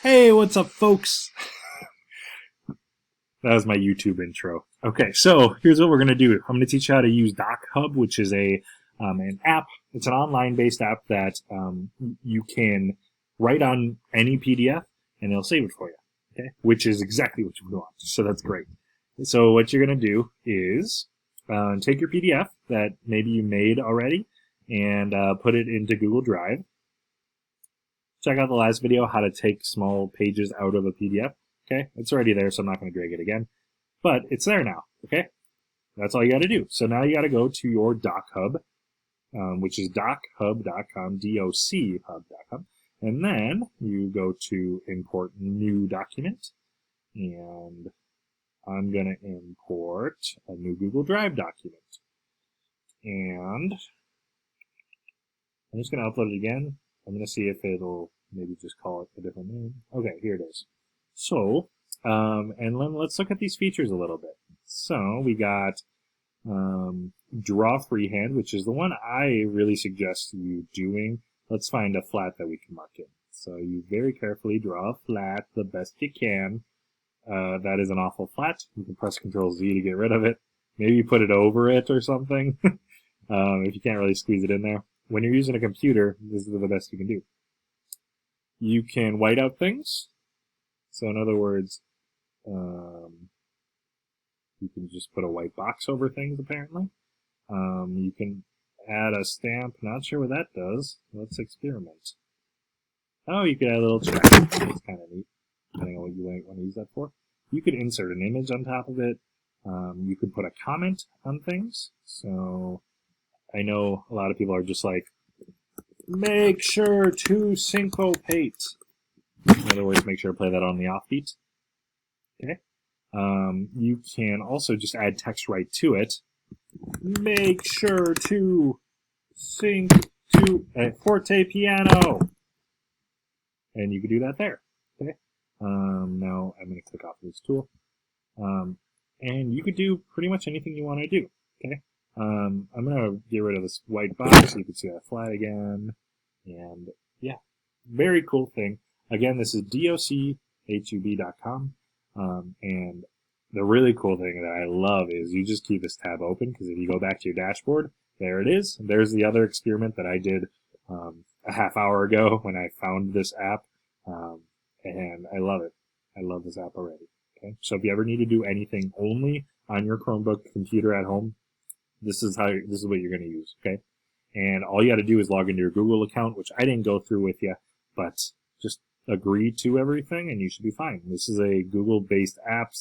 Hey, what's up, folks? That was my YouTube intro. Okay, so here's what we're going to do. I'm going to teach you how to use DocHub, which is an app. It's an online-based app that you can write on any PDF, and it'll save it for you, okay? Which is exactly what you want, so that's great. So what you're going to do is take your PDF that maybe you made already and put it into Google Drive. Check out the last video, how to take small pages out of a PDF. Okay, it's already there, so I'm not going to drag it again. But it's there now, okay? That's all you got to do. So now you got to go to your DocHub, which is DocHub.com, DOCHub.com. And then you go to Import New Document. And I'm going to import a new Google Drive document. And I'm just going to upload it again. I'm going to see if it'll maybe just call it a different name. Okay, here it is. So, and let's look at these features a little bit. So, we got draw freehand, which is the one I really suggest you doing. Let's find a flat that we can mark in. So, you very carefully draw a flat the best you can. That is an awful flat. You can press Ctrl-Z to get rid of it. Maybe you put it over it or something, if you can't really squeeze it in there. When you're using a computer, this is the best you can do. You can white out things. So in other words, you can just put a white box over things, apparently. You can add a stamp. Not sure what that does. Let's experiment. Oh, you could add a little check. That's kind of neat, depending on what you want to use that for. You could insert an image on top of it. You could put a comment on things. So I know a lot of people are just like, make sure to syncopate. In other words, make sure to play that on the offbeat. Okay. You can also just add text right to it. Make sure to sync to a forte piano. And you can do that there. Okay. Now I'm going to click off this tool. And you could do pretty much anything you want to do. Okay. I'm going to get rid of this white box so you can see that flat again. And yeah, very cool thing. Again, this is DocHub.com. And the really cool thing that I love is you just keep this tab open, because if you go back to your dashboard, there it is. There's the other experiment that I did a half hour ago when I found this app. And I love it. I love this app already. Okay, so if you ever need to do anything only on your Chromebook computer at home, this is what you're going to use. Okay, and all you got to do is log into your Google account, which I didn't go through with you, but just agree to everything and you should be fine. This is a Google-based app.